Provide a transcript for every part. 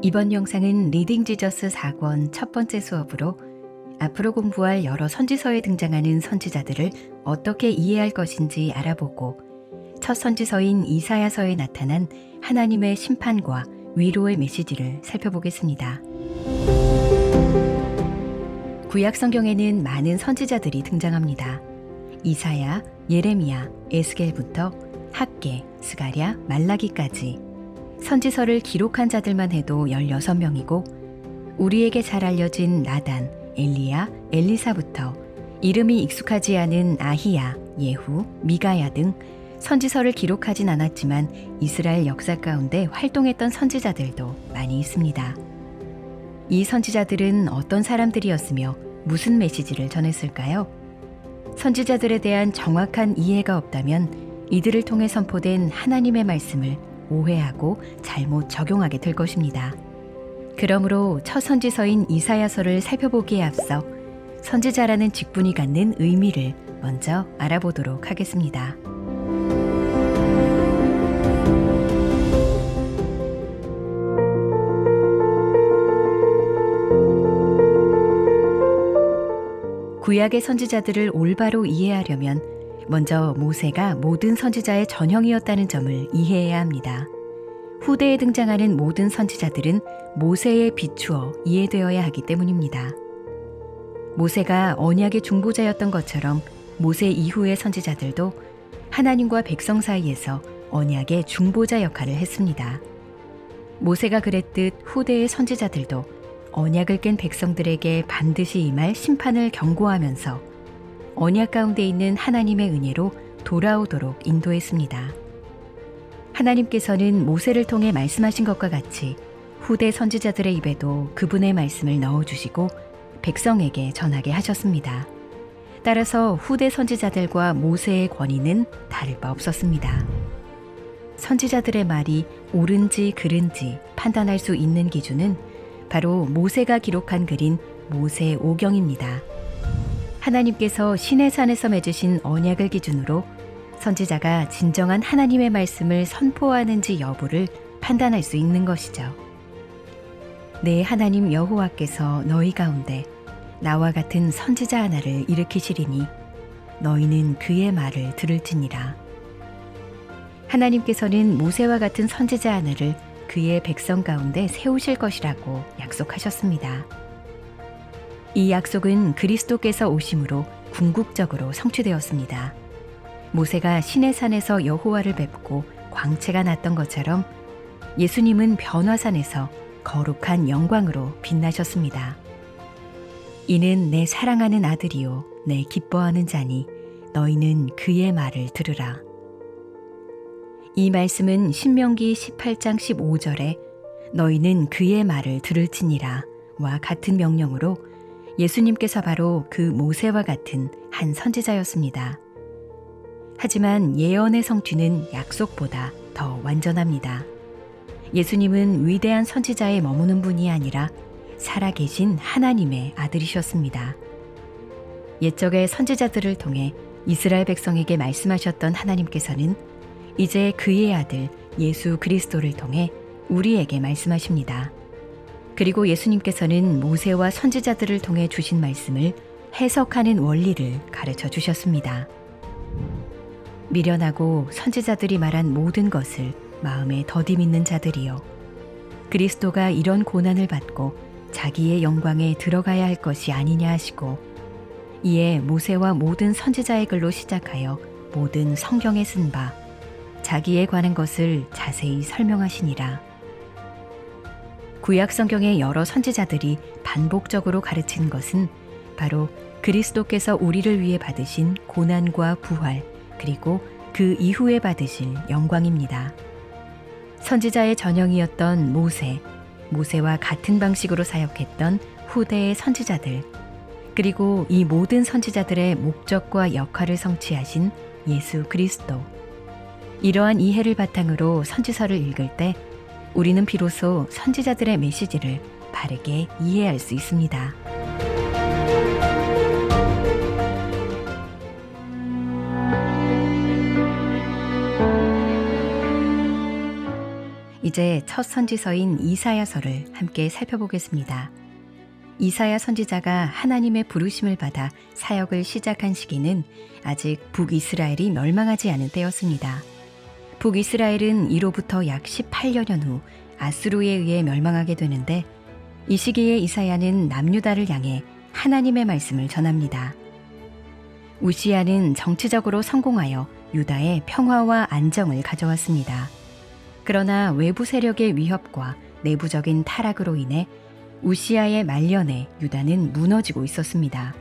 이번 영상은 리딩 지저스 4권 첫 번째 수업으로 앞으로 공부할 여러 선지서에 등장하는 선지자들을 어떻게 이해할 것인지 알아보고 첫 선지서인 이사야서에 나타난 하나님의 심판과 위로의 메시지를 살펴보겠습니다. 구약 성경에는 많은 선지자들이 등장합니다. 이사야, 예레미야, 에스겔부터 학개, 스가랴, 말라기까지 선지서를 기록한 자들만 해도 16명이고 우리에게 잘 알려진 나단, 엘리야, 엘리사부터 이름이 익숙하지 않은 아히야, 예후, 미가야 등 선지서를 기록하진 않았지만 이스라엘 역사 가운데 활동했던 선지자들도 많이 있습니다. 이 선지자들은 어떤 사람들이었으며 무슨 메시지를 전했을까요? 선지자들에 대한 정확한 이해가 없다면 이들을 통해 선포된 하나님의 말씀을 오해하고 잘못 적용하게 될 것입니다. 그러므로 첫 선지서인 이사야서를 살펴보기에 앞서 선지자라는 직분이 갖는 의미를 먼저 알아보도록 하겠습니다. 구약의 선지자들을 올바로 이해하려면 먼저 모세가 모든 선지자의 전형이었다는 점을 이해해야 합니다. 후대에 등장하는 모든 선지자들은 모세에 비추어 이해되어야 하기 때문입니다. 모세가 언약의 중보자였던 것처럼 모세 이후의 선지자들도 하나님과 백성 사이에서 언약의 중보자 역할을 했습니다. 모세가 그랬듯 후대의 선지자들도 언약을 깬 백성들에게 반드시 임할 심판을 경고하면서 언약 가운데 있는 하나님의 은혜로 돌아오도록 인도했습니다. 하나님께서는 모세를 통해 말씀하신 것과 같이 후대 선지자들의 입에도 그분의 말씀을 넣어주시고 백성에게 전하게 하셨습니다. 따라서 후대 선지자들과 모세의 권위는 다를 바 없었습니다. 선지자들의 말이 옳은지 그른지 판단할 수 있는 기준은 바로 모세가 기록한 글인 모세오경입니다. 하나님께서 시내산에서 맺으신 언약을 기준으로 선지자가 진정한 하나님의 말씀을 선포하는지 여부를 판단할 수 있는 것이죠. 내 하나님 여호와께서 너희 가운데 나와 같은 선지자 하나를 일으키시리니 너희는 그의 말을 들을지니라. 하나님께서는 모세와 같은 선지자 하나를 그의 백성 가운데 세우실 것이라고 약속하셨습니다. 이 약속은 그리스도께서 오심으로 궁극적으로 성취되었습니다. 모세가 시내산에서 여호와를 뵙고 광채가 났던 것처럼 예수님은 변화산에서 거룩한 영광으로 빛나셨습니다. 이는 내 사랑하는 아들이요 내 기뻐하는 자니 너희는 그의 말을 들으라. 이 말씀은 신명기 18장 15절에 너희는 그의 말을 들을지니라 와 같은 명령으로 예수님께서 바로 그 모세와 같은 한 선지자였습니다. 하지만 예언의 성취는 약속보다 더 완전합니다. 예수님은 위대한 선지자에 머무는 분이 아니라 살아계신 하나님의 아들이셨습니다. 옛적의 선지자들을 통해 이스라엘 백성에게 말씀하셨던 하나님께서는 이제 그의 아들 예수 그리스도를 통해 우리에게 말씀하십니다. 그리고 예수님께서는 모세와 선지자들을 통해 주신 말씀을 해석하는 원리를 가르쳐 주셨습니다. 미련하고 선지자들이 말한 모든 것을 마음에 더디 믿는 자들이여, 그리스도가 이런 고난을 받고 자기의 영광에 들어가야 할 것이 아니냐 하시고, 이에 모세와 모든 선지자의 글로 시작하여 모든 성경에 쓴 바 자기에 관한 것을 자세히 설명하시니라. 구약 성경의 여러 선지자들이 반복적으로 가르친 것은 바로 그리스도께서 우리를 위해 받으신 고난과 부활, 그리고 그 이후에 받으실 영광입니다. 선지자의 전형이었던 모세와 같은 방식으로 사역했던 후대의 선지자들, 그리고 이 모든 선지자들의 목적과 역할을 성취하신 예수 그리스도. 이러한 이해를 바탕으로 선지서를 읽을 때 우리는 비로소 선지자들의 메시지를 바르게 이해할 수 있습니다. 이제 첫 선지서인 이사야서를 함께 살펴보겠습니다. 이사야 선지자가 하나님의 부르심을 받아 사역을 시작한 시기는 아직 북이스라엘이 멸망하지 않은 때였습니다. 북이스라엘은 이로부터 약 18여년 후 아수르에 의해 멸망하게 되는데, 이 시기에 이사야는 남유다를 향해 하나님의 말씀을 전합니다. 우시야는 정치적으로 성공하여 유다에 평화와 안정을 가져왔습니다. 그러나 외부 세력의 위협과 내부적인 타락으로 인해 우시야의 말년에 유다는 무너지고 있었습니다.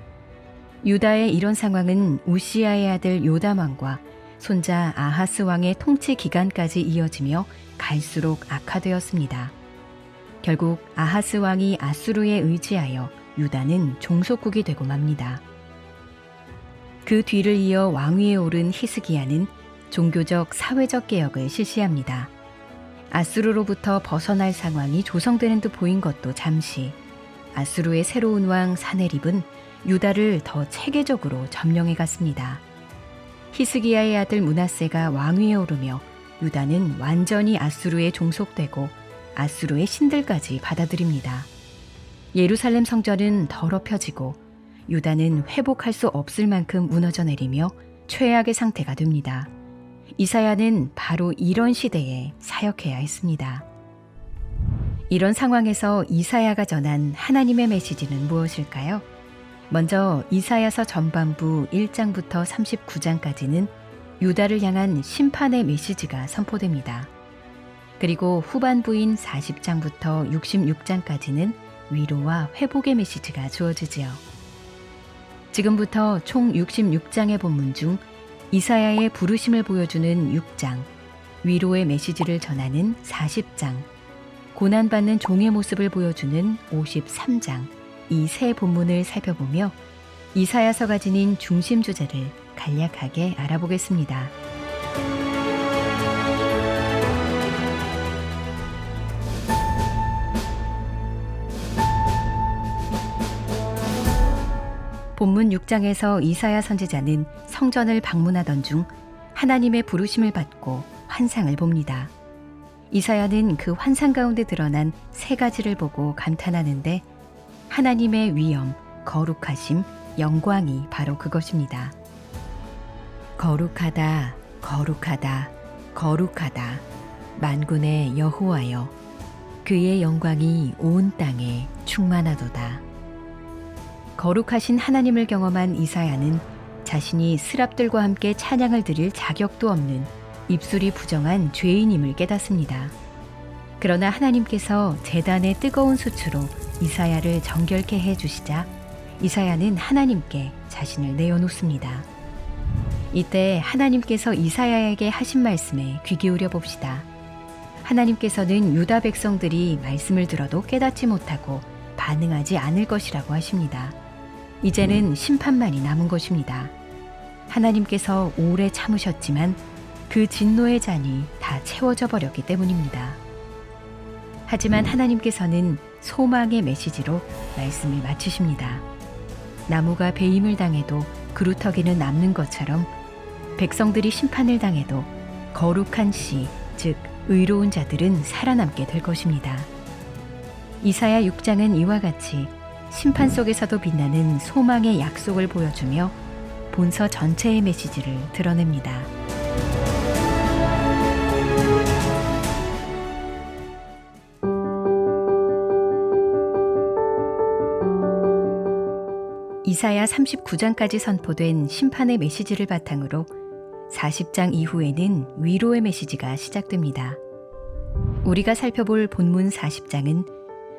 유다의 이런 상황은 우시야의 아들 요담 왕과 손자 아하스 왕의 통치 기간까지 이어지며 갈수록 악화되었습니다. 결국 아하스 왕이 아수르에 의지하여 유다는 종속국이 되고 맙니다. 그 뒤를 이어 왕위에 오른 히스기야는 종교적 사회적 개혁을 실시합니다. 아수르로부터 벗어날 상황이 조성되는 듯 보인 것도 잠시, 아수르의 새로운 왕 사네립은 유다를 더 체계적으로 점령해 갔습니다. 히스기야의 아들 므낫세가 왕위에 오르며 유다는 완전히 아수르에 종속되고 아수르의 신들까지 받아들입니다. 예루살렘 성전은 더럽혀지고 유다는 회복할 수 없을 만큼 무너져 내리며 최악의 상태가 됩니다. 이사야는 바로 이런 시대에 사역해야 했습니다. 이런 상황에서 이사야가 전한 하나님의 메시지는 무엇일까요? 먼저 이사야서 전반부 1장부터 39장까지는 유다를 향한 심판의 메시지가 선포됩니다. 그리고 후반부인 40장부터 66장까지는 위로와 회복의 메시지가 주어지지요. 지금부터 총 66장의 본문 중 이사야의 부르심을 보여주는 6장, 위로의 메시지를 전하는 40장, 고난받는 종의 모습을 보여주는 53장, 이 세 본문을 살펴보며 이사야서가 지닌 중심 주제를 간략하게 알아보겠습니다. 본문 6장에서 이사야 선지자는 성전을 방문하던 중 하나님의 부르심을 받고 환상을 봅니다. 이사야는 그 환상 가운데 드러난 세 가지를 보고 감탄하는데, 하나님의 위엄, 거룩하심, 영광이 바로 그것입니다. 거룩하다, 거룩하다, 거룩하다, 만군의 여호와여, 그의 영광이 온 땅에 충만하도다. 거룩하신 하나님을 경험한 이사야는 자신이 스랍들과 함께 찬양을 드릴 자격도 없는 입술이 부정한 죄인임을 깨닫습니다. 그러나 하나님께서 제단의 뜨거운 수치로 이사야를 정결케 해주시자 이사야는 하나님께 자신을 내어놓습니다. 이때 하나님께서 이사야에게 하신 말씀에 귀 기울여 봅시다. 하나님께서는 유다 백성들이 말씀을 들어도 깨닫지 못하고 반응하지 않을 것이라고 하십니다. 이제는 심판만이 남은 것입니다. 하나님께서 오래 참으셨지만 그 진노의 잔이 다 채워져 버렸기 때문입니다. 하지만 하나님께서는 소망의 메시지로 말씀을 마치십니다. 나무가 배임을 당해도 그루터기는 남는 것처럼 백성들이 심판을 당해도 거룩한 씨, 즉 의로운 자들은 살아남게 될 것입니다. 이사야 6장은 이와 같이 심판 속에서도 빛나는 소망의 약속을 보여주며 본서 전체의 메시지를 드러냅니다. 이사야 39장까지 선포된 심판의 메시지를 바탕으로 40장 이후에는 위로의 메시지가 시작됩니다. 우리가 살펴볼 본문 40장은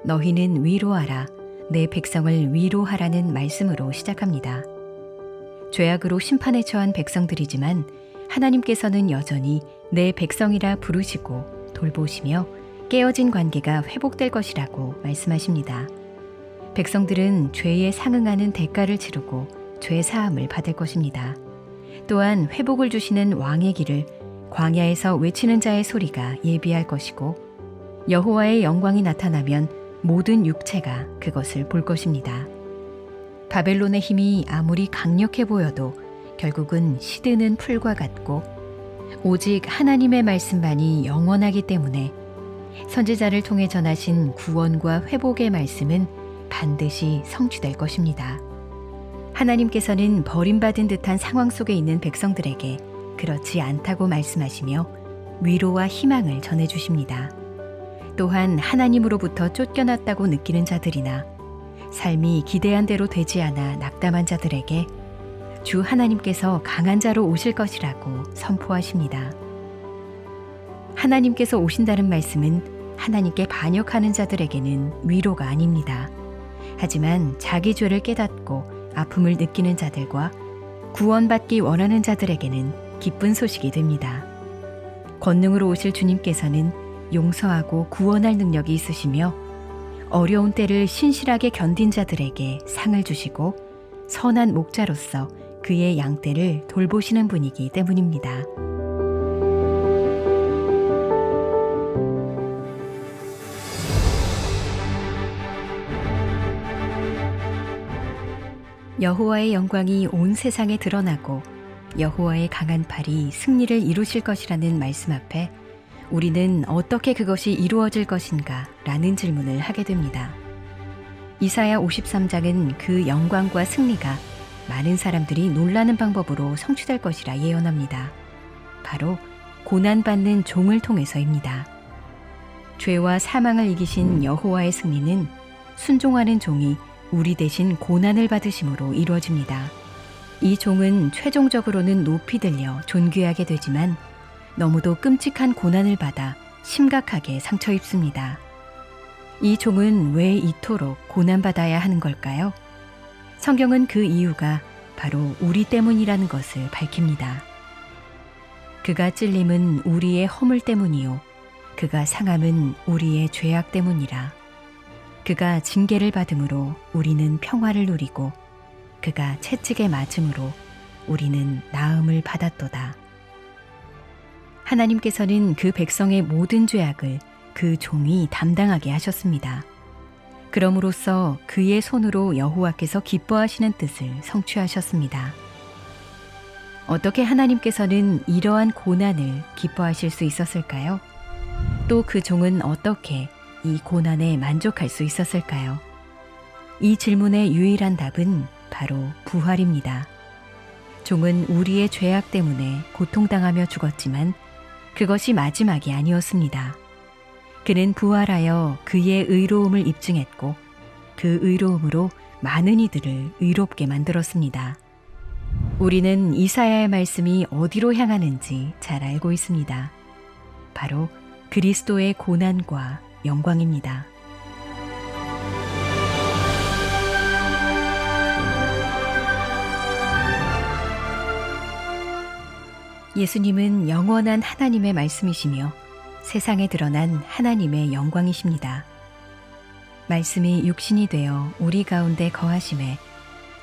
너희는 위로하라, 내 백성을 위로하라는 말씀으로 시작합니다. 죄악으로 심판에 처한 백성들이지만 하나님께서는 여전히 내 백성이라 부르시고 돌보시며 깨어진 관계가 회복될 것이라고 말씀하십니다. 백성들은 죄에 상응하는 대가를 치르고 죄 사함을 받을 것입니다. 또한 회복을 주시는 왕의 길을 광야에서 외치는 자의 소리가 예비할 것이고, 여호와의 영광이 나타나면 모든 육체가 그것을 볼 것입니다. 바벨론의 힘이 아무리 강력해 보여도 결국은 시드는 풀과 같고, 오직 하나님의 말씀만이 영원하기 때문에 선지자를 통해 전하신 구원과 회복의 말씀은 반드시 성취될 것입니다. 하나님께서는 버림받은 듯한 상황 속에 있는 백성들에게 그렇지 않다고 말씀하시며 위로와 희망을 전해주십니다. 또한 하나님으로부터 쫓겨났다고 느끼는 자들이나 삶이 기대한 대로 되지 않아 낙담한 자들에게 주 하나님께서 강한 자로 오실 것이라고 선포하십니다. 하나님께서 오신다는 말씀은 하나님께 반역하는 자들에게는 위로가 아닙니다. 하지만 자기 죄를 깨닫고 아픔을 느끼는 자들과 구원받기 원하는 자들에게는 기쁜 소식이 됩니다. 권능으로 오실 주님께서는 용서하고 구원할 능력이 있으시며 어려운 때를 신실하게 견딘 자들에게 상을 주시고 선한 목자로서 그의 양떼를 돌보시는 분이기 때문입니다. 여호와의 영광이 온 세상에 드러나고 여호와의 강한 팔이 승리를 이루실 것이라는 말씀 앞에 우리는 어떻게 그것이 이루어질 것인가? 라는 질문을 하게 됩니다. 이사야 53장은 그 영광과 승리가 많은 사람들이 놀라는 방법으로 성취될 것이라 예언합니다. 바로 고난받는 종을 통해서입니다. 죄와 사망을 이기신 여호와의 승리는 순종하는 종이 우리 대신 고난을 받으심으로 이루어집니다. 이 종은 최종적으로는 높이 들려 존귀하게 되지만 너무도 끔찍한 고난을 받아 심각하게 상처 입습니다. 이 종은 왜 이토록 고난받아야 하는 걸까요? 성경은 그 이유가 바로 우리 때문이라는 것을 밝힙니다. 그가 찔림은 우리의 허물 때문이요 그가 상함은 우리의 죄악 때문이라. 그가 징계를 받음으로 우리는 평화를 누리고 그가 채찍에 맞음으로 우리는 나음을 받았도다. 하나님께서는 그 백성의 모든 죄악을 그 종이 담당하게 하셨습니다. 그럼으로써 그의 손으로 여호와께서 기뻐하시는 뜻을 성취하셨습니다. 어떻게 하나님께서는 이러한 고난을 기뻐하실 수 있었을까요? 또 그 종은 어떻게 이 고난에 만족할 수 있었을까요? 이 질문의 유일한 답은 바로 부활입니다. 종은 우리의 죄악 때문에 고통당하며 죽었지만 그것이 마지막이 아니었습니다. 그는 부활하여 그의 의로움을 입증했고 그 의로움으로 많은 이들을 의롭게 만들었습니다. 우리는 이사야의 말씀이 어디로 향하는지 잘 알고 있습니다. 바로 그리스도의 고난과 영광입니다. 예수님은 영원한 하나님의 말씀이시며 세상에 드러난 하나님의 영광이십니다. 말씀이 육신이 되어 우리 가운데 거하심에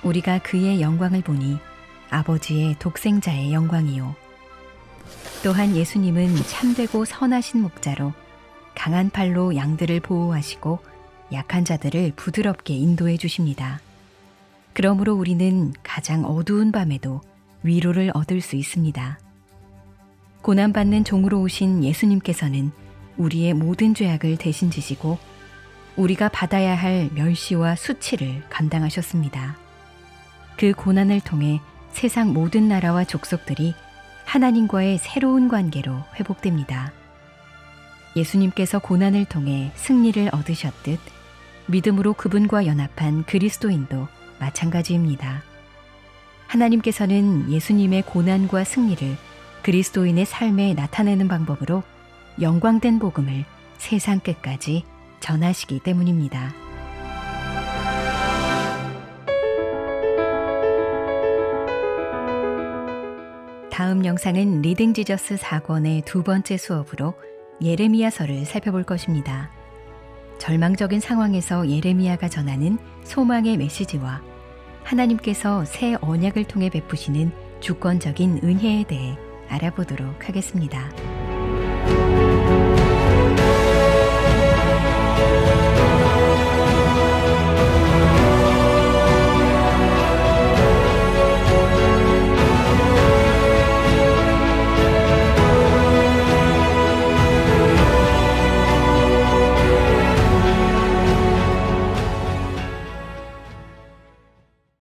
우리가 그의 영광을 보니 아버지의 독생자의 영광이요. 또한 예수님은 참되고 선하신 목자로 강한 팔로 양들을 보호하시고 약한 자들을 부드럽게 인도해 주십니다. 그러므로 우리는 가장 어두운 밤에도 위로를 얻을 수 있습니다. 고난받는 종으로 오신 예수님께서는 우리의 모든 죄악을 대신 지시고 우리가 받아야 할 멸시와 수치를 감당하셨습니다. 그 고난을 통해 세상 모든 나라와 족속들이 하나님과의 새로운 관계로 회복됩니다. 예수님께서 고난을 통해 승리를 얻으셨듯 믿음으로 그분과 연합한 그리스도인도 마찬가지입니다. 하나님께서는 예수님의 고난과 승리를 그리스도인의 삶에 나타내는 방법으로 영광된 복음을 세상 끝까지 전하시기 때문입니다. 다음 영상은 리딩 지저스 4권의 두 번째 수업으로 예레미야서를 살펴볼 것입니다. 절망적인 상황에서 예레미야가 전하는 소망의 메시지와 하나님께서 새 언약을 통해 베푸시는 주권적인 은혜에 대해 알아보도록 하겠습니다.